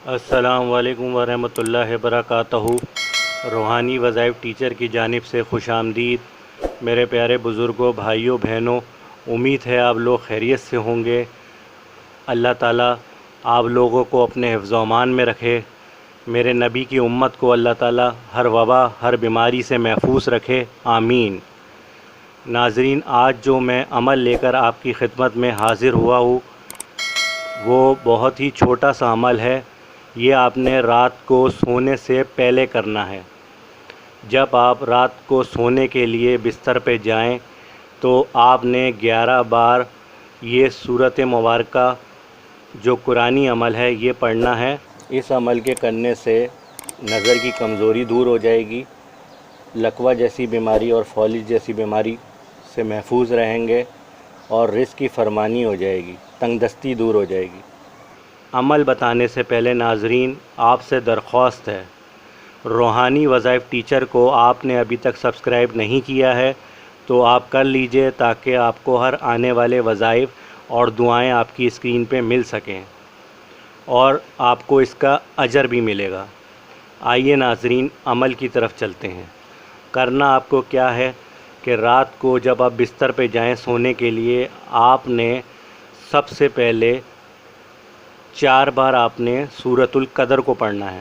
السلام علیکم ورحمۃ اللہ وبرکاتہ۔ روحانی وظائف ٹیچر کی جانب سے خوش آمدید میرے پیارے بزرگوں، بھائیوں، بہنوں۔ امید ہے آپ لوگ خیریت سے ہوں گے۔ اللہ تعالیٰ آپ لوگوں کو اپنے حفظ و امان میں رکھے۔ میرے نبی کی امت کو اللہ تعالیٰ ہر وبا، ہر بیماری سے محفوظ رکھے، آمین۔ ناظرین، آج جو میں عمل لے کر آپ کی خدمت میں حاضر ہوا ہوں وہ بہت ہی چھوٹا سا عمل ہے۔ یہ آپ نے رات کو سونے سے پہلے کرنا ہے۔ جب آپ رات کو سونے کے لیے بستر پہ جائیں تو آپ نے 11 بار یہ سورۃ مبارکہ جو قرآنی عمل ہے یہ پڑھنا ہے۔ اس عمل کے کرنے سے نظر کی کمزوری دور ہو جائے گی، لکوہ جیسی بیماری اور فالج جیسی بیماری سے محفوظ رہیں گے، اور رزق کی فرمانی ہو جائے گی، تنگ دستی دور ہو جائے گی۔ عمل بتانے سے پہلے ناظرین آپ سے درخواست ہے، روحانی وظائف ٹیچر کو آپ نے ابھی تک سبسکرائب نہیں کیا ہے تو آپ کر لیجئے، تاکہ آپ کو ہر آنے والے وظائف اور دعائیں آپ کی اسکرین پہ مل سکیں اور آپ کو اس کا اجر بھی ملے گا۔ آئیے ناظرین عمل کی طرف چلتے ہیں۔ کرنا آپ کو کیا ہے کہ رات کو جب آپ بستر پہ جائیں سونے کے لیے، آپ نے سب سے پہلے 4 بار آپ نے سورۃ القدر کو پڑھنا ہے،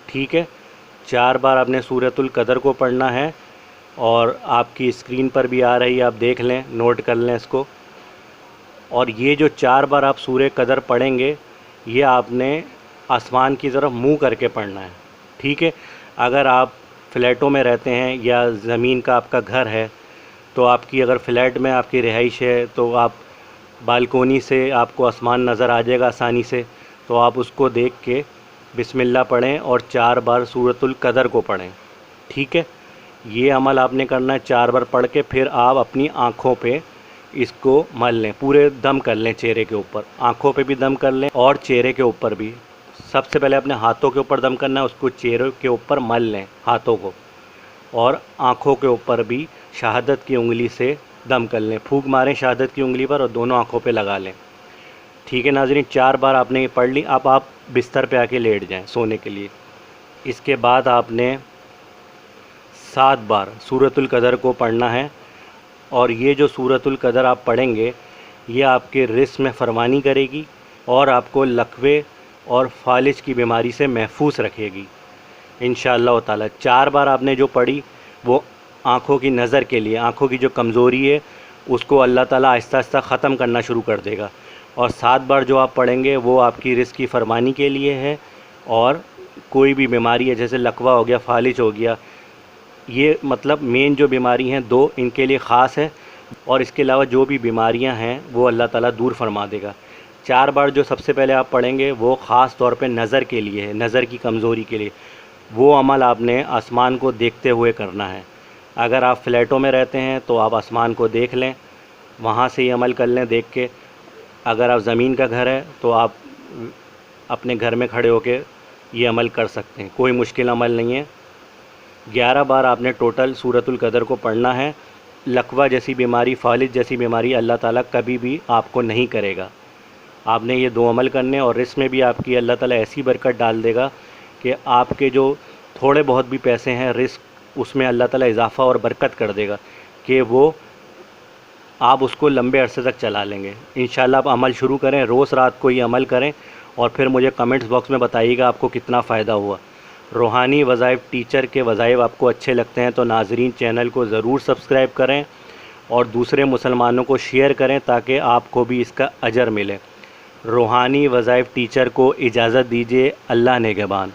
ٹھیک ہے؟ 4 بار آپ نے سورۃ القدر کو پڑھنا ہے، اور آپ کی اسکرین پر بھی آ رہی ہے، آپ دیکھ لیں، نوٹ کر لیں اس کو۔ اور یہ جو 4 بار آپ سورہ قدر پڑھیں گے یہ آپ نے آسمان کی طرف منہ کر کے پڑھنا ہے، ٹھیک ہے؟ اگر آپ فلیٹوں میں رہتے ہیں یا زمین کا آپ کا گھر ہے تو آپ کی اگر فلیٹ میں آپ کی رہائش ہے تو آپ بالکونی سے آپ کو آسمان نظر آ جائے گا آسانی سے، تو آپ اس کو دیکھ کے بسم اللہ پڑھیں اور 4 بار سورۃ القدر کو پڑھیں، ٹھیک ہے؟ یہ عمل آپ نے کرنا ہے 4 بار پڑھ کے پھر آپ اپنی آنکھوں پہ اس کو مل لیں، پورے دم کر لیں چہرے کے اوپر، آنکھوں پہ بھی دم کر لیں اور چہرے کے اوپر بھی۔ سب سے پہلے اپنے ہاتھوں کے اوپر دم کرنا ہے، اس کو چہرے کے اوپر مل لیں ہاتھوں کو، اور آنکھوں کے اوپر بھی شہادت کی انگلی سے دم کر لیں، پھونک ماریں شہادت کی انگلی پر اور دونوں آنکھوں پہ لگا لیں، ٹھیک ہے ناظرین؟ 4 بار آپ نے یہ پڑھ لی۔ اب آپ بستر پہ آ کے لیٹ جائیں سونے کے لیے۔ اس کے بعد آپ نے 7 بار سورۃ القدر کو پڑھنا ہے، اور یہ جو سورۃ القدر آپ پڑھیں گے یہ آپ کے رزق میں فرمانی کرے گی اور آپ کو لکوے اور فالج کی بیماری سے محفوظ رکھے گی انشاءاللہ تعالی۔ 4 بار آپ نے جو پڑھی وہ آنکھوں کی نظر کے لیے، آنکھوں کی جو کمزوری ہے اس کو اللہ تعالیٰ آہستہ آہستہ ختم کرنا شروع کر دے گا، اور 7 بار جو آپ پڑھیں گے وہ آپ کی رزق کی فرمانی کے لیے ہے، اور کوئی بھی بیماری ہے جیسے لکوہ ہو گیا، فالج ہو گیا، یہ مطلب مین جو بیماری ہیں 2 ان کے لیے خاص ہے، اور اس کے علاوہ جو بھی بیماریاں ہیں وہ اللہ تعالیٰ دور فرما دے گا۔ 4 بار جو سب سے پہلے آپ پڑھیں گے وہ خاص طور پہ نظر کے لیے ہے، نظر کی کمزوری کے لیے۔ وہ عمل آپ نے آسمان کو دیکھتے ہوئے کرنا ہے۔ اگر آپ فلیٹوں میں رہتے ہیں تو آپ آسمان کو دیکھ لیں، وہاں سے یہ عمل کر لیں دیکھ کے۔ اگر آپ زمین کا گھر ہے تو آپ اپنے گھر میں کھڑے ہو کے یہ عمل کر سکتے ہیں، کوئی مشکل عمل نہیں ہے۔ 11 بار آپ نے ٹوٹل سورۃ القدر کو پڑھنا ہے۔ لکوہ جیسی بیماری، فالج جیسی بیماری اللہ تعالیٰ کبھی بھی آپ کو نہیں کرے گا۔ آپ نے یہ 2 عمل کرنے، اور رزق میں بھی آپ کی اللہ تعالیٰ ایسی برکت ڈال دے گا کہ آپ کے جو تھوڑے بہت بھی پیسے ہیں رزق، اس میں اللہ تعالیٰ اضافہ اور برکت کر دے گا کہ وہ آپ اس کو لمبے عرصے تک چلا لیں گے انشاءاللہ۔ آپ عمل شروع کریں، روز رات کو یہ عمل کریں، اور پھر مجھے کمنٹس باکس میں بتائیے گا آپ کو کتنا فائدہ ہوا۔ روحانی وظائف ٹیچر کے وظائف آپ کو اچھے لگتے ہیں تو ناظرین چینل کو ضرور سبسکرائب کریں اور دوسرے مسلمانوں کو شیئر کریں تاکہ آپ کو بھی اس کا اجر ملے۔ روحانی وظائف ٹیچر کو اجازت دیجیے، اللہ نگہبان۔